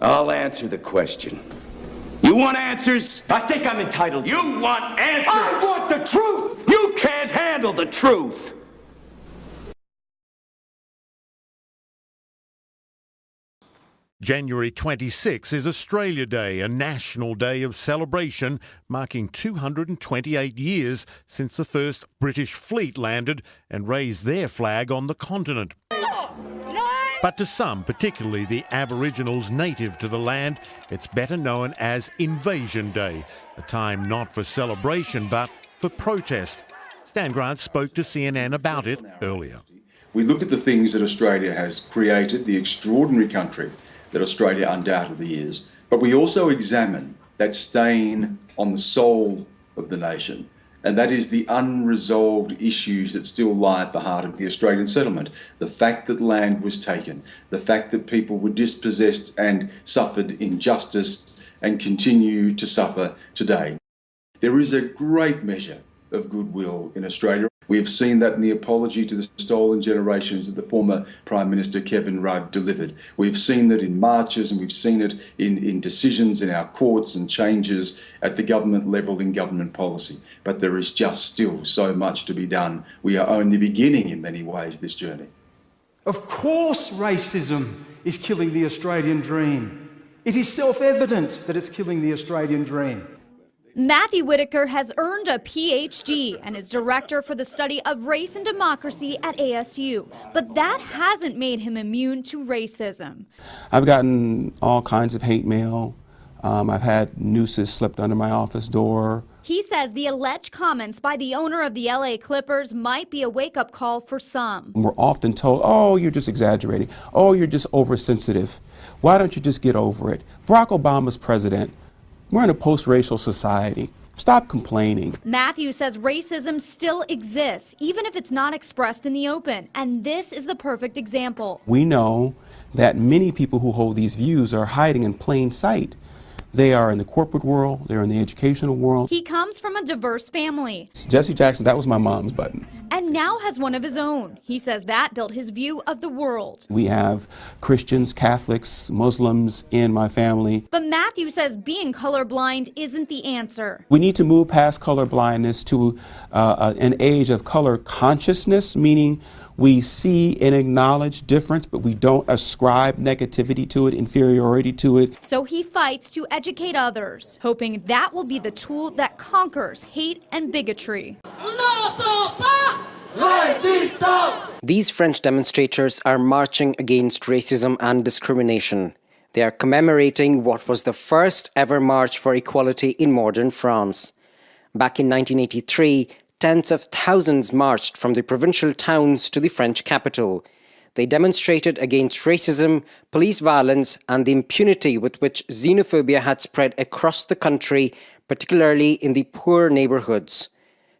I'll answer the question. You want answers? I think I'm entitled. You want answers? I want the truth! You can't handle the truth! January 26 is Australia Day, a national day of celebration marking 228 years since the first British fleet landed and raised their flag on the continent. But to some, particularly the Aboriginals native to the land, it's better known as Invasion Day, a time not for celebration but for protest. Stan Grant spoke to CNN about it earlier. We look at the things that Australia has created, the extraordinary country that Australia undoubtedly is, but we also examine that stain on the soul of the nation, and that is the unresolved issues that still lie at the heart of the Australian settlement. The fact that land was taken, the fact that people were dispossessed and suffered injustice and continue to suffer today. There is a great measure of goodwill in Australia. We have seen that in the apology to the stolen generations that the former Prime Minister Kevin Rudd delivered. We've seen that in marches, and we've seen it in decisions in our courts and changes at the government level in government policy. But there is just still so much to be done. We are only beginning in many ways this journey. Of course racism is killing the Australian dream. It is self-evident that it's killing the Australian dream. Matthew Whitaker has earned a PhD and is director for the study of race and democracy at ASU. But that hasn't made him immune to racism. I've gotten all kinds of hate mail. I've had nooses slipped under my office door. He says the alleged comments by the owner of the LA Clippers might be a wake-up call for some. We're often told, oh, you're just exaggerating. Oh, you're just oversensitive. Why don't you just get over it? Barack Obama's president. We're in a post-racial society. Stop complaining. Matthew says racism still exists, even if it's not expressed in the open. And this is the perfect example. We know that many people who hold these views are hiding in plain sight. They are in the corporate world, they're in the educational world. He comes from a diverse family. Jesse Jackson, that was my mom's button. And now has one of his own. He says that built his view of the world. We have Christians, Catholics, Muslims in my family. But Matthew says being colorblind isn't the answer. We need to move past colorblindness to an age of color consciousness, meaning we see and acknowledge difference, but we don't ascribe negativity to it, inferiority to it. So he fights to educate others, hoping that will be the tool that conquers hate and bigotry. These French demonstrators are marching against racism and discrimination. They are commemorating what was the first ever march for equality in modern France. Back in 1983, tens of thousands marched from the provincial towns to the French capital. They demonstrated against racism, police violence, and the impunity with which xenophobia had spread across the country, particularly in the poor neighborhoods.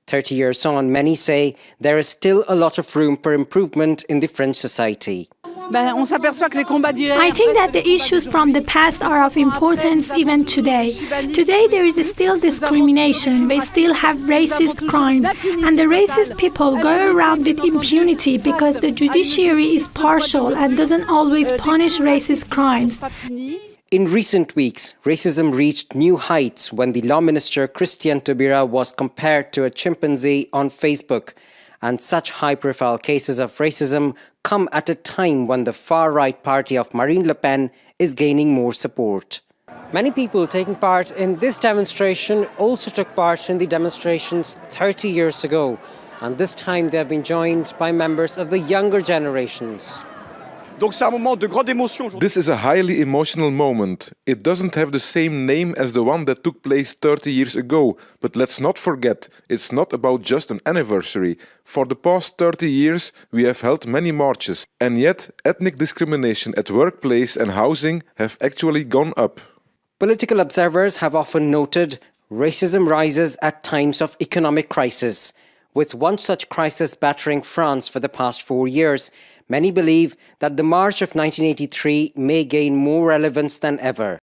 30 years on, many say there is still a lot of room for improvement in the French society. I think that the issues from the past are of importance even today. Today there is still discrimination, we still have racist crimes, and the racist people go around with impunity because the judiciary is partial and doesn't always punish racist crimes. In recent weeks, racism reached new heights when the Law Minister Christiane Taubira was compared to a chimpanzee on Facebook. And such high-profile cases of racism come at a time when the far-right party of Marine Le Pen is gaining more support. Many people taking part in this demonstration also took part in the demonstrations 30 years ago. And this time they have been joined by members of the younger generations. This is a highly emotional moment. It doesn't have the same name as the one that took place 30 years ago, but let's not forget, it's not about just an anniversary. For the past 30 years, we have held many marches, and yet ethnic discrimination at workplace and housing have actually gone up. Political observers have often noted racism rises at times of economic crisis. With one such crisis battering France for the past 4 years, many believe that the March of 1983 may gain more relevance than ever.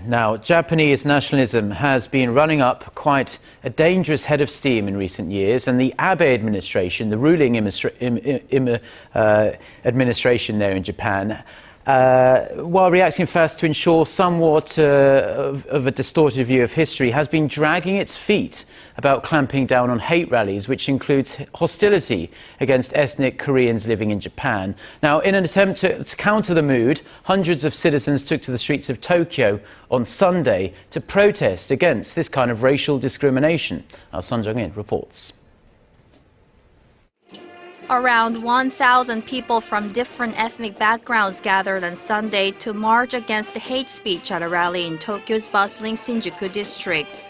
Now, Japanese nationalism has been running up quite a dangerous head of steam in recent years, and the Abe administration, the ruling administration there in Japan, while reacting fast to ensure somewhat of a distorted view of history, has been dragging its feet about clamping down on hate rallies, which includes hostility against ethnic Koreans living in Japan. Now, in an attempt to counter the mood, hundreds of citizens took to the streets of Tokyo on Sunday to protest against this kind of racial discrimination. Our Sun Jung-in reports. Around 1,000 people from different ethnic backgrounds gathered on Sunday to march against hate speech at a rally in Tokyo's bustling Shinjuku district.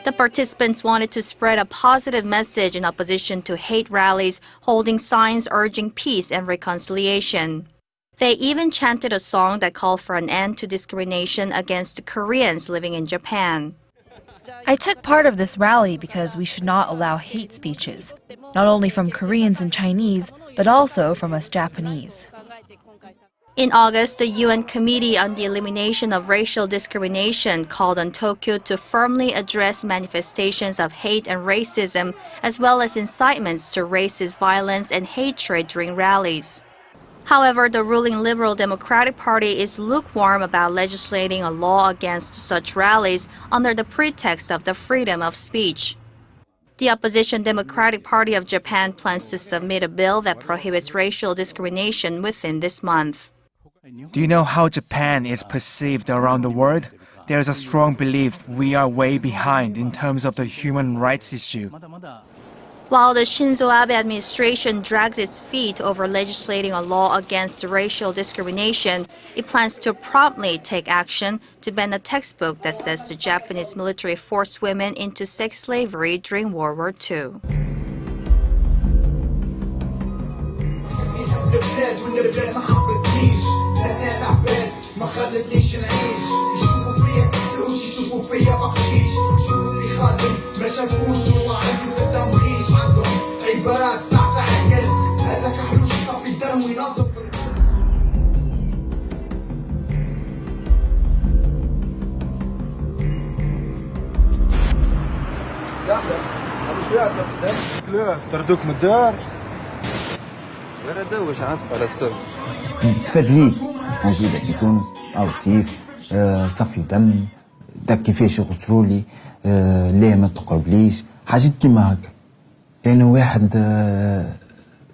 The participants wanted to spread a positive message in opposition to hate rallies, holding signs urging peace and reconciliation. They even chanted a song that called for an end to discrimination against Koreans living in Japan. I took part of this rally because we should not allow hate speeches, not only from Koreans and Chinese, but also from us Japanese. In August, the UN Committee on the Elimination of Racial Discrimination called on Tokyo to firmly address manifestations of hate and racism, as well as incitements to racist violence and hatred during rallies. However, the ruling Liberal Democratic Party is lukewarm about legislating a law against such rallies under the pretext of the freedom of speech. The opposition Democratic Party of Japan plans to submit a bill that prohibits racial discrimination within this month. Do you know how Japan is perceived around the world? There is a strong belief we are way behind in terms of the human rights issue. While the Shinzo Abe administration drags its feet over legislating a law against racial discrimination, it plans to promptly take action to ban a textbook that says the Japanese military forced women into sex slavery during World War II. تفادليك موجودة في تونس أو سيف صفي دم داك كيفاش يخسروا لي ليه ما تقربليش حاجات كيما هكا كاين واحد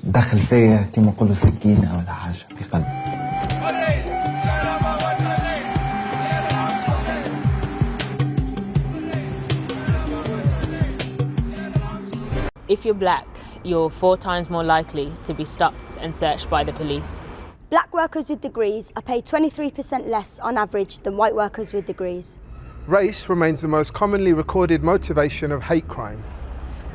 دخل فيا كيما نقولوا سكينة ولا حاجة في قلبي. If you're black, you're 4 times more likely to be stopped and searched by the police. Black workers with degrees are paid 23% less on average than white workers with degrees. Race remains the most commonly recorded motivation of hate crime.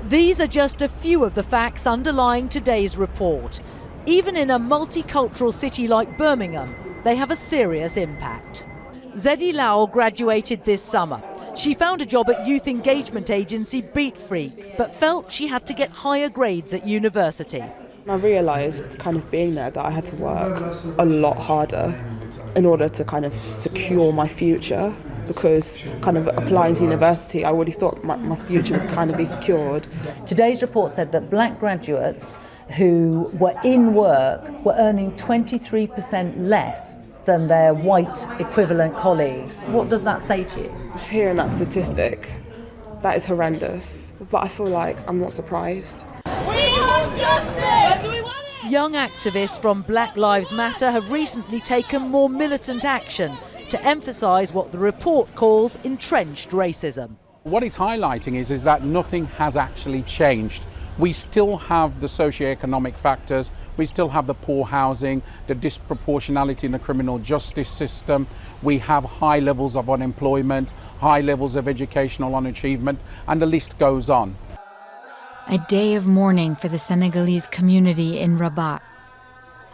These are just a few of the facts underlying today's report. Even in a multicultural city like Birmingham, they have a serious impact. Zedi Lau graduated this summer. She found a job at youth engagement agency Beat Freaks, but felt she had to get higher grades at university. I realised kind of being there that I had to work a lot harder in order to kind of secure my future, because kind of applying to university, I already thought my future would kind of be secured. Today's report said that black graduates who were in work were earning 23% less than their white equivalent colleagues. What does that say to you? Just hearing that statistic, that is horrendous, but I feel like I'm not surprised. We want justice! Young activists from Black Lives Matter have recently taken more militant action to emphasise what the report calls entrenched racism. What it's highlighting is that nothing has actually changed. We still have the socioeconomic factors, we still have the poor housing, the disproportionality in the criminal justice system, we have high levels of unemployment, high levels of educational unachievement, and the list goes on. A day of mourning for the Senegalese community in Rabat.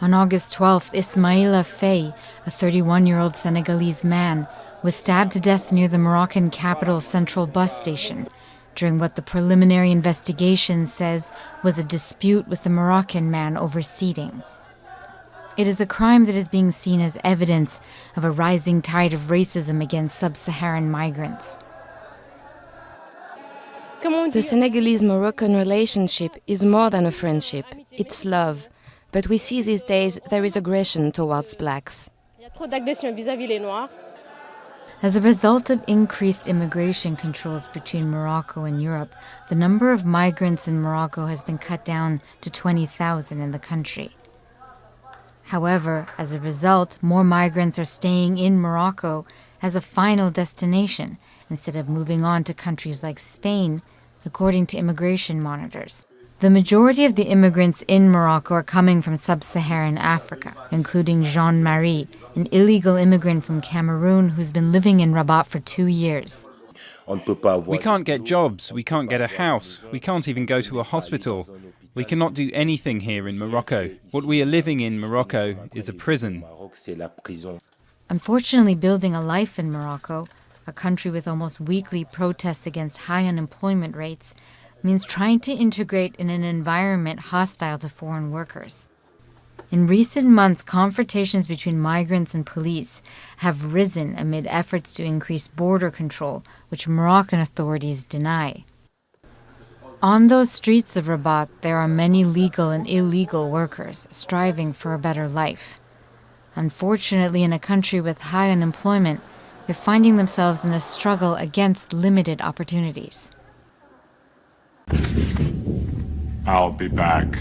On August 12th, Ismaila Faye, a 31-year-old Senegalese man, was stabbed to death near the Moroccan capital's central bus station during what the preliminary investigation says was a dispute with the Moroccan man over seating. It is a crime that is being seen as evidence of a rising tide of racism against sub-Saharan migrants. The Senegalese-Moroccan relationship is more than a friendship, it's love. But we see these days there is aggression towards blacks. As a result of increased immigration controls between Morocco and Europe, the number of migrants in Morocco has been cut down to 20,000 in the country. However, as a result, more migrants are staying in Morocco as a final destination instead of moving on to countries like Spain, according to immigration monitors. The majority of the immigrants in Morocco are coming from sub-Saharan Africa, including Jean-Marie, an illegal immigrant from Cameroon who's been living in Rabat for 2 years. We can't get jobs, we can't get a house, we can't even go to a hospital. We cannot do anything here in Morocco. What we are living in Morocco is a prison. Unfortunately, building a life in Morocco, a country with almost weekly protests against high unemployment rates, means trying to integrate in an environment hostile to foreign workers. In recent months, confrontations between migrants and police have risen amid efforts to increase border control, which Moroccan authorities deny. On those streets of Rabat, there are many legal and illegal workers striving for a better life. Unfortunately, in a country with high unemployment, they're finding themselves in a struggle against limited opportunities. I'll be back.